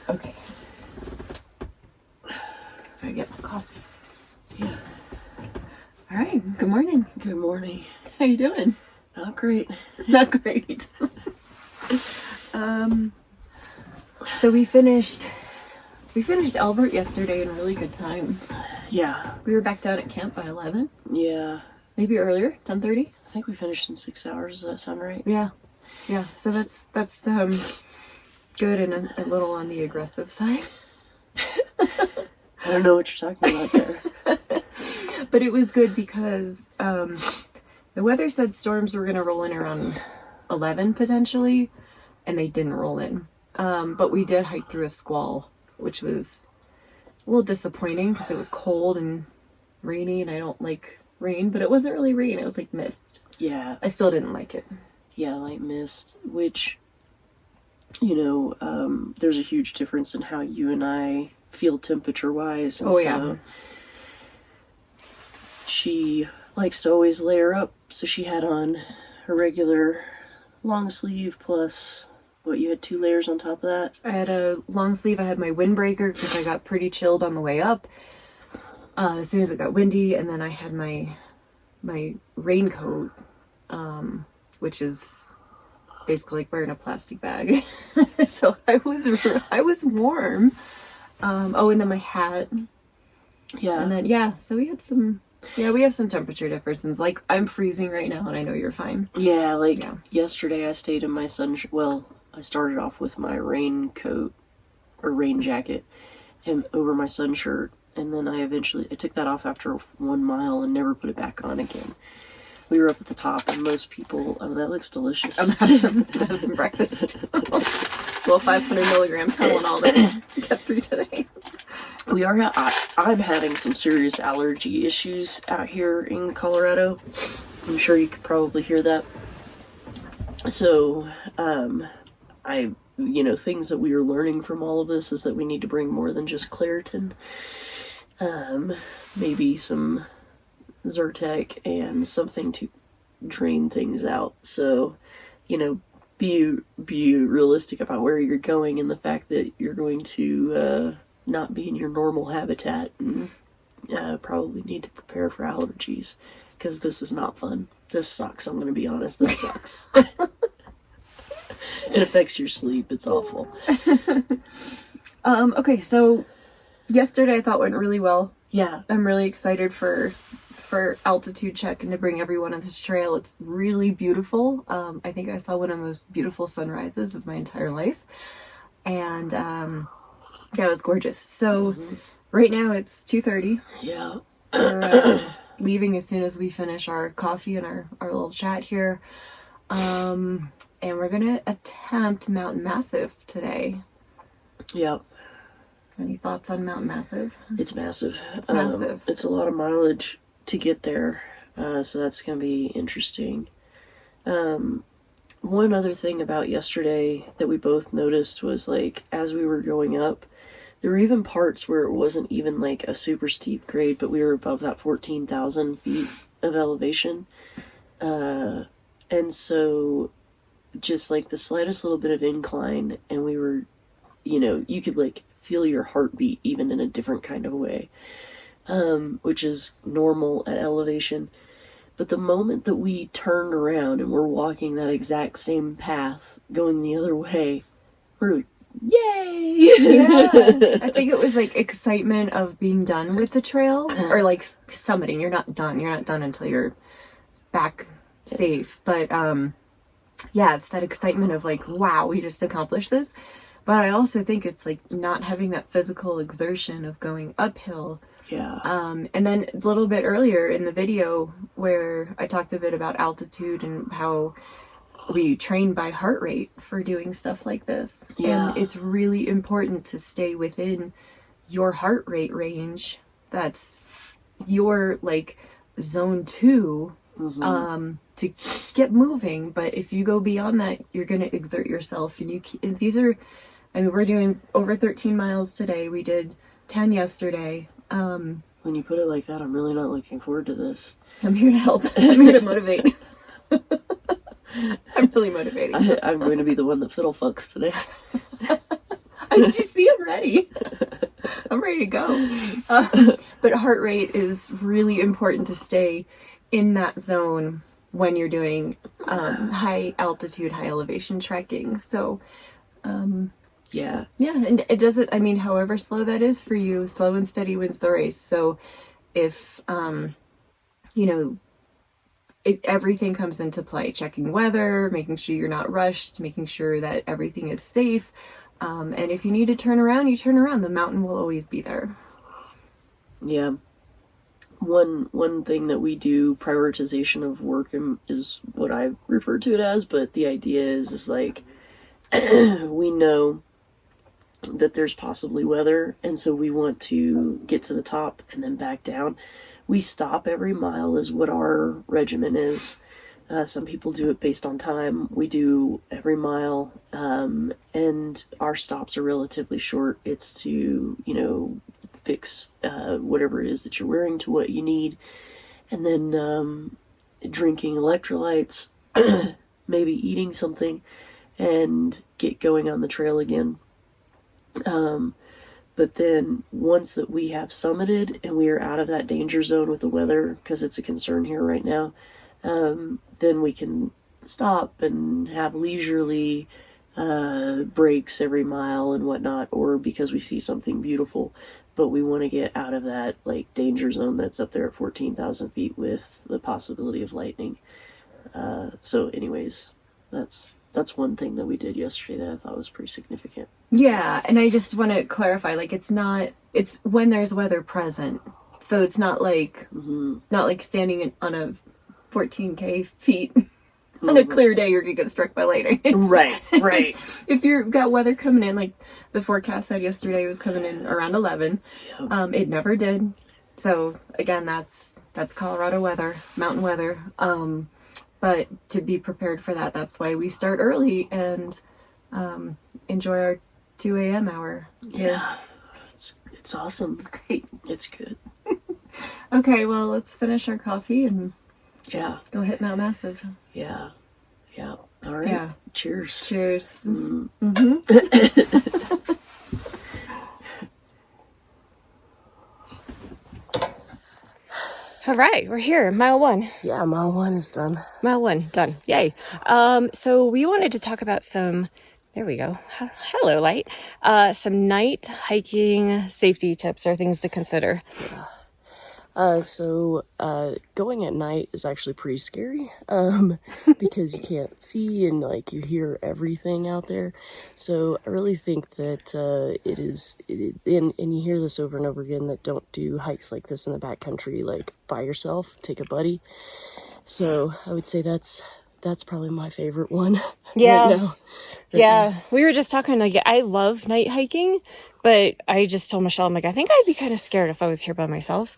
Okay. I get my coffee. Yeah. All right. Good morning. Good morning. How you doing? Not great. Not great. So we finished Elbert yesterday in a really good time. Yeah. We were back down at camp by 11. Yeah. Maybe earlier, 10:30. I think we finished in 6 hours. Does that sound right? Yeah. Yeah. So that's good and a little on the aggressive side. I don't know what you're talking about, Sarah. But it was good because the weather said storms were going to roll in around 11 potentially, and they didn't roll in. But we did hike through a squall, which was a little disappointing because it was cold and rainy, and I don't like rain, but it wasn't really rain. It was like mist. Yeah. I still didn't like it. Yeah, like mist, which, there's a huge difference in how you and I feel temperature-wise. And yeah. She likes to always layer up, so she had on her regular long sleeve plus, you had 2 layers on top of that? I had a long sleeve. I had my windbreaker because I got pretty chilled on the way up as soon as it got windy, and then I had my raincoat, which is basically like wearing a plastic bag. So I was warm. And then my hat. Yeah. And then so we have some temperature differences. Like, I'm freezing right now, and I know you're fine. Yeah, yesterday I stayed in my I started off with my raincoat or rain jacket and over my sun shirt, and then I took that off after 1 mile and never put it back on again. We were up at the top, and most people, that looks delicious. I'm have some breakfast. Little 500 milligram Tylenol to get through today. I'm having some serious allergy issues out here in Colorado. I'm sure you could probably hear that. So, things that we are learning from all of this is that we need to bring more than just Claritin. Maybe some Zyrtec and something to drain things out. So, be realistic about where you're going and the fact that you're going to not be in your normal habitat, and probably need to prepare for allergies, because this is not fun. This sucks. I'm going to be honest. This sucks. It affects your sleep. It's awful. Okay, so yesterday I thought went really well. Yeah. I'm really excited for altitude check and to bring everyone on this trail. It's really beautiful. I think I saw one of the most beautiful sunrises of my entire life. And it was gorgeous. So right now it's 2:30. Yeah. We're leaving as soon as we finish our coffee and our little chat here. And we're going to attempt Mount Massive today. Yeah. Any thoughts on Mount Massive? It's massive. It's massive. It's a lot of mileage to get there. So that's going to be interesting. One other thing about yesterday that we both noticed was, as we were going up, there were even parts where it wasn't even a super steep grade, but we were above that 14,000 feet of elevation. And so just the slightest little bit of incline, and we were, you could feel your heartbeat even in a different kind of way, which is normal at elevation. But the moment that we turned around and we're walking that exact same path going the other way, we're like, yay! Yeah. I think it was excitement of being done with the trail, or summiting. You're not done until you're back safe. But it's that excitement of wow, we just accomplished this. But I also think it's not having that physical exertion of going uphill. Yeah. And then a little bit earlier in the video where I talked a bit about altitude and how we train by heart rate for doing stuff like this. Yeah. And it's really important to stay within your heart rate range. That's your zone 2 to get moving. But if you go beyond that, you're going to exert yourself. And we're doing over 13 miles today. We did 10 yesterday. When you put it like that, I'm really not looking forward to this. I'm here to help. I'm here to motivate. I'm really motivating. I'm going to be the one that fiddle fucks today. I As you see, I'm ready. I'm ready to go. But heart rate is really important to stay in that zone when you're doing high altitude, high elevation trekking. So, yeah, and it doesn't, I mean, however slow that is for you, slow and steady wins the race. So if, everything comes into play, checking weather, making sure you're not rushed, making sure that everything is safe. And if you need to turn around, you turn around. The mountain will always be there. Yeah. One thing that we do, prioritization of work, is what I refer to it as, but the idea is like, we know that there's possibly weather, and so we want to get to the top and then back down. We stop every mile is what our regimen is. Some people do it based on time. We do every mile, and our stops are relatively short. It's to, fix whatever it is that you're wearing to what you need, and then drinking electrolytes, maybe eating something, and get going on the trail again. But then once that we have summited and we are out of that danger zone with the weather, because it's a concern here right now, then we can stop and have leisurely breaks every mile and whatnot, or because we see something beautiful. But we want to get out of that danger zone that's up there at 14,000 feet with the possibility of lightning. So anyways, that's one thing that we did yesterday that I thought was pretty significant. Yeah, and I just want to clarify, it's when there's weather present. So it's not like standing on a 14K feet on a clear day, you're going to get struck by lightning. Right. If you've got weather coming in, like the forecast said yesterday was coming in around 11. Yep. It never did. So again, that's Colorado weather, mountain weather. But to be prepared for that, that's why we start early and enjoy our 2 a.m. hour. Yeah. It's awesome. It's great. It's good. Okay, well, let's finish our coffee and go hit Mount Massive. Yeah. All right. Yeah. Cheers. Cheers. All right, we're here. Mile 1. Yeah, mile 1 is done. Mile 1, done. Yay. So we wanted to talk about there we go. Hello, Light. Some night hiking safety tips or things to consider. So going at night is actually pretty scary, because you can't see and you hear everything out there. So I really think that and you hear this over and over again, that don't do hikes like this in the backcountry by yourself. Take a buddy. So I would say that's probably my favorite one. Yeah. Right now. Yeah. We were just talking, I love night hiking, but I just told Michelle, I'm I think I'd be kind of scared if I was here by myself.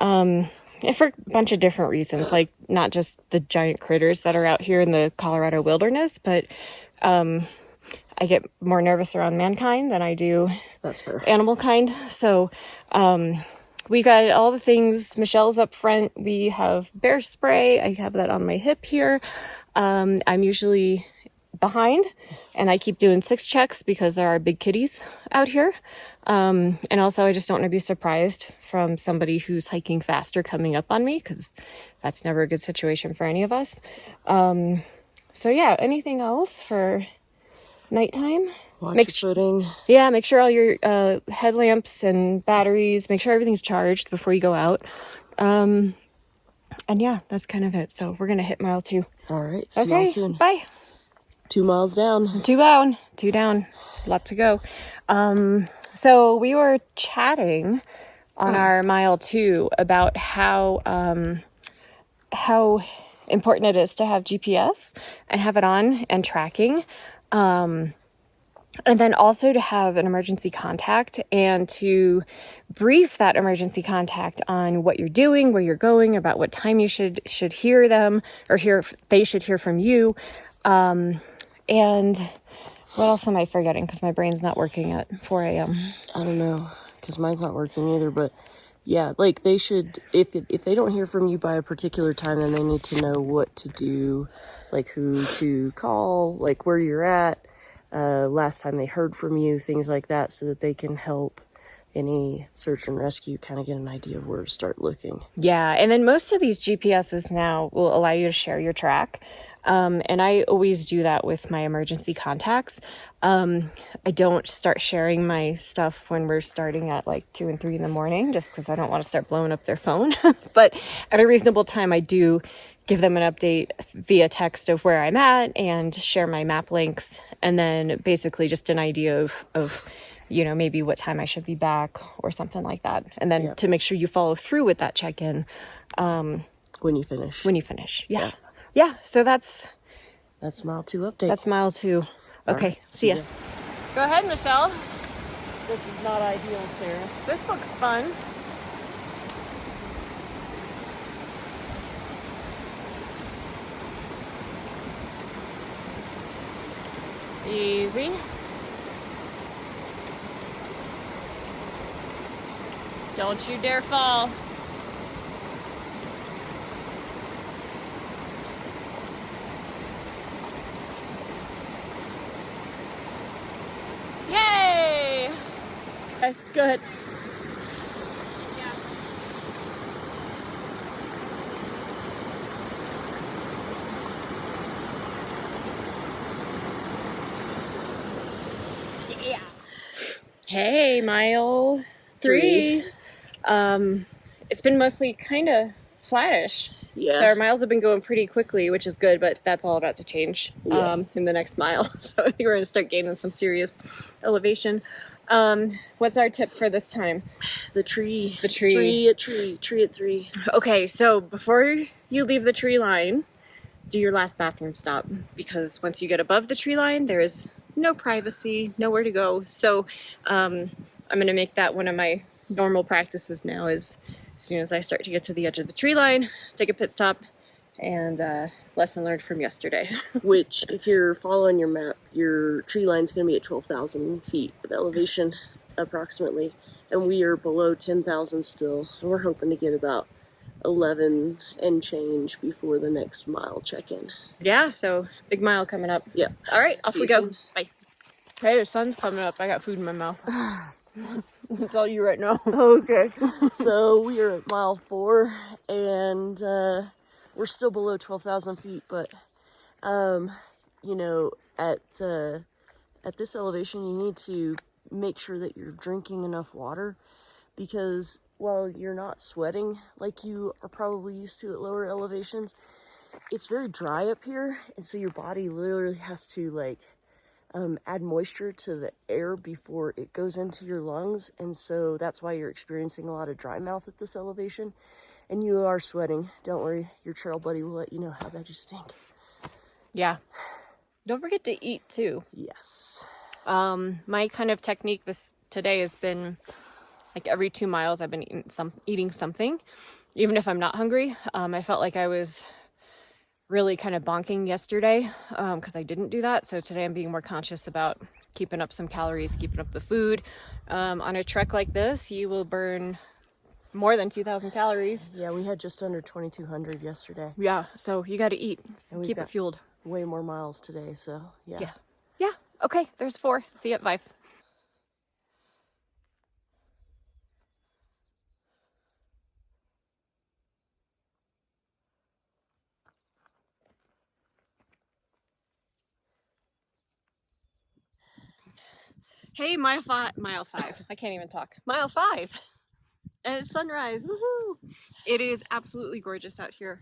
And for a bunch of different reasons, not just the giant critters that are out here in the Colorado wilderness, but I get more nervous around mankind than I do That's fair. animal kind. So we got all the things. Michelle's up front. We have bear spray. I have that on my hip here. I'm usually behind, and I keep doing 6 checks because there are big kitties out here. And also I just don't want to be surprised from somebody who's hiking faster coming up on me, because that's never a good situation for any of us. So yeah, anything else for nighttime? Watch your footing. Yeah, make sure all your headlamps and batteries, make sure everything's charged before you go out. And yeah, that's kind of it. So we're going to hit mile 2. All right. See you soon. Bye. 2 miles down. 2 down. 2 down. Lot to go. So we were chatting on our mile 2 about how important it is to have GPS and have it on and tracking. And then also to have an emergency contact and to brief that emergency contact on what you're doing, where you're going, about what time you should hear them, or they should hear from you. And what else am I forgetting? Because my brain's not working at 4 a.m. I don't know, because mine's not working either. But yeah, they should, if they don't hear from you by a particular time, then they need to know what to do, who to call, where you're at. last time they heard from you, things like that, so that they can help any search and rescue kind of get an idea of where to start looking. Yeah, and then most of these GPSs now will allow you to share your track. And I always do that with my emergency contacts. I don't start sharing my stuff when we're starting at like 2 and 3 in the morning, just because I don't want to start blowing up their phone. But at a reasonable time, I do give them an update via text of where I'm at and share my map links, and then basically just an idea of maybe what time I should be back or something like that. And then to make sure you follow through with that check-in. When you finish. Yeah. Yeah. So that's mile 2 update. That's mile 2. Okay. Right. See ya. Go ahead, Michelle. This is not ideal, Sarah. This looks fun. Easy. Don't you dare fall. Yay! Okay, go ahead. Yeah. Hey, mile 3. It's been mostly kind of flattish. Yeah. So our miles have been going pretty quickly, which is good, but that's all about to change in the next mile. So I think we're going to start gaining some serious elevation. What's our tip for this time? The tree. The tree. Tree at 3. Okay, so before you leave the tree line, do your last bathroom stop, because once you get above the tree line, there is no privacy, nowhere to go. So I'm going to make that one of my normal practices now, is as soon as I start to get to the edge of the tree line, take a pit stop, and lesson learned from yesterday. Which, if you're following your map, your tree line's going to be at 12,000 feet of elevation, approximately. And we are below 10,000 still. And we're hoping to get about 11 and change before the next mile check-in. Yeah, so big mile coming up. Yep. All right, off See we you go. soon. Bye. Hey, the sun's coming up. I got food in my mouth. It's all you right now. Okay. So we are at mile 4, and we're still below 12,000 feet, but at this elevation, you need to make sure that you're drinking enough water, because while you're not sweating like you are probably used to at lower elevations, it's very dry up here, and so your body literally has to add moisture to the air before it goes into your lungs, and so that's why you're experiencing a lot of dry mouth at this elevation. And you are sweating. Don't worry, your trail buddy will let you know how bad you stink. Yeah. Don't forget to eat too. Yes. My kind of technique today has been like every 2 miles I've been eating something, even if I'm not hungry. I felt like I was really kind of bonking yesterday because I didn't do that. So today I'm being more conscious about keeping up some calories, keeping up the food. On a trek like this, you will burn more than 2,000 calories. Yeah, we had just under 2,200 yesterday. Yeah, so you got to eat. And keep it fueled. Way more miles today, so yeah. Yeah. Okay, there's 4. See you at 5. Hey, mile 5. I can't even talk. Mile 5. And it's sunrise. Woohoo! It is absolutely gorgeous out here.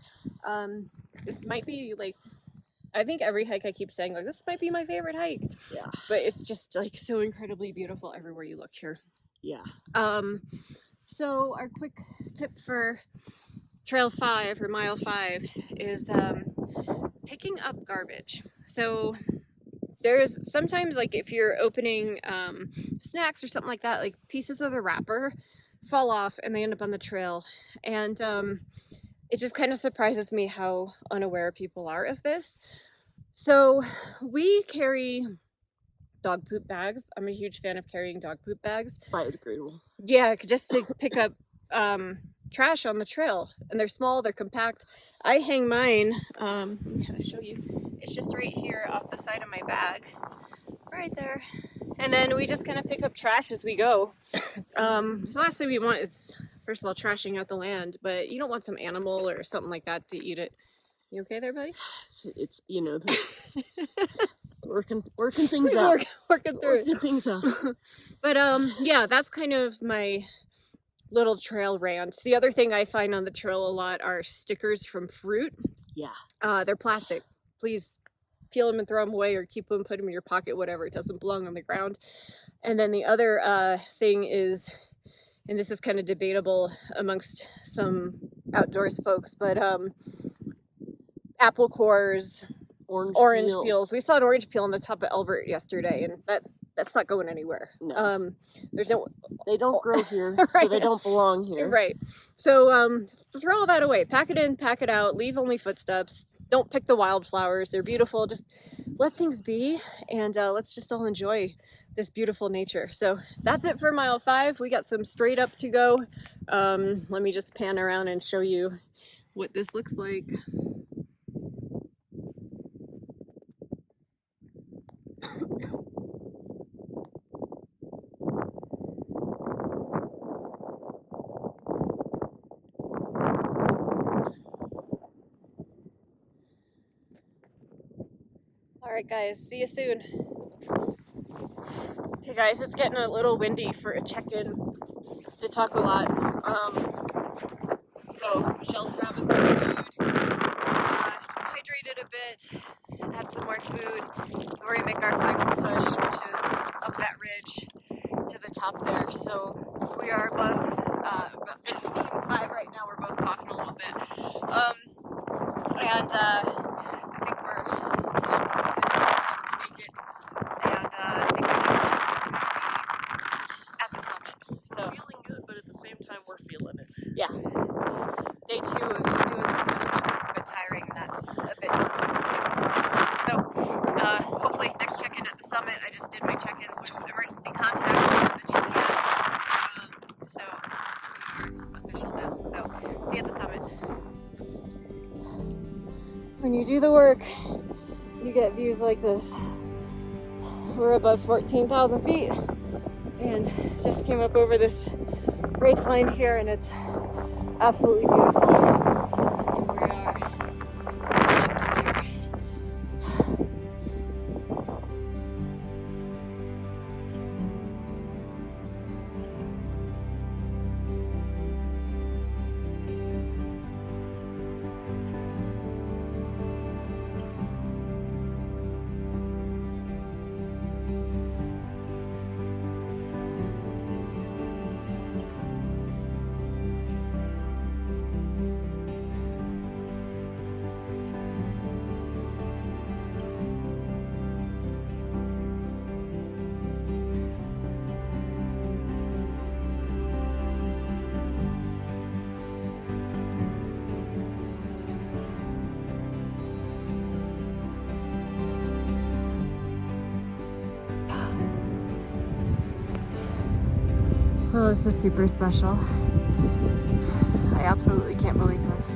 This might be I think every hike I keep saying this might be my favorite hike. Yeah. But it's just so incredibly beautiful everywhere you look here. Yeah. So our quick tip for trail 5 or mile 5 is picking up garbage. So there's sometimes if you're opening snacks or something like that, pieces of the wrapper fall off and they end up on the trail, and it just kind of surprises me how unaware people are of this. So we carry dog poop bags. I'm a huge fan of carrying dog poop bags. Biodegradable. Yeah, just to pick up trash on the trail, and they're small, they're compact. I hang mine, let me kind of show you. It's just right here off the side of my bag, right there. And then we just kind of pick up trash as we go. The last thing we want is, first of all, trashing out the land, but you don't want some animal or something like that to eat it. You okay there, buddy? It's working things out. Working through Working things out. But yeah, that's kind of my little trail rant. The other thing I find on the trail a lot are stickers from fruit. Yeah. They're plastic. Please peel them and throw them away, or keep them, put them in your pocket, whatever. It doesn't belong on the ground. And then the other thing is, and this is kind of debatable amongst some outdoors folks, but apple cores, orange peels. We saw an orange peel on the top of Elbert yesterday, and that's not going anywhere. No. There's no. They don't grow here, Right. so they don't belong here. Right. So throw all that away. Pack it in, pack it out. Leave only footsteps. Don't pick the wildflowers. They're beautiful. Just let things be, and let's just all enjoy this beautiful nature. So that's it for mile 5. We got some straight up to go. Let me just pan around and show you what this looks like. All right, guys, see you soon. Okay, guys, it's getting a little windy for a check-in to talk a lot. So Michelle's grabbing some food, just hydrated a bit, had some more food. We're gonna make our final push, which is up that ridge to the top there. So we are above about 15.5 right now. We're both coughing a little bit, and I think we're feeling pretty good enough to make it. And I think our next check-in is gonna be at the summit. So Feeling good, but at the same time, we're feeling it. yeah. Day 2 of doing this kind of stuff is a bit tiring, and that's a bit daunting. So, hopefully next check-in at the summit. I just did my check-ins with emergency contacts on the GPS. So, we're official now. So, see you at the summit. When you do the work, you get views like this. We're above 14,000 feet, and just came up over this ridge line here, and it's absolutely beautiful. Here we are, up to here. Well, this is super special. I absolutely can't believe this.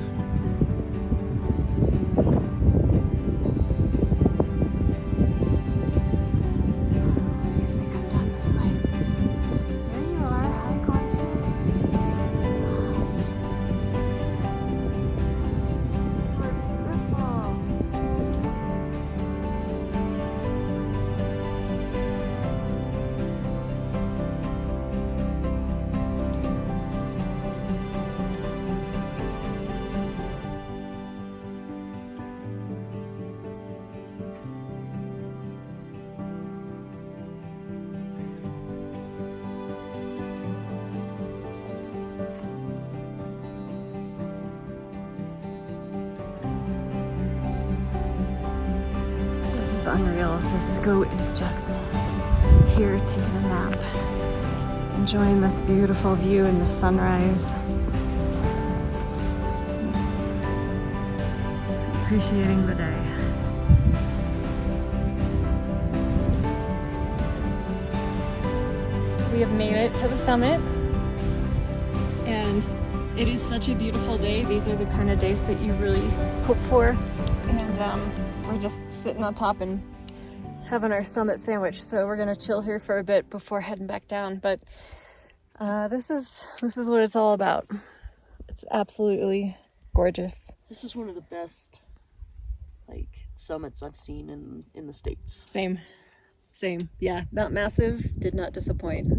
We'll see if they come down this way. There you are. Hi, gorgeous. Hi. You are beautiful. This is unreal. This goat is just here taking a nap, enjoying this beautiful view and the sunrise. Just appreciating the day. We have made it to the summit, and it is such a beautiful day. These are the kind of days that you really hope for, and we're just sitting on top and having our summit sandwich, so we're gonna chill here for a bit before heading back down. But this is what it's all about. It's absolutely gorgeous. This is one of the best, like, summits I've seen in the States. Same. Yeah, Mount Massive did not disappoint.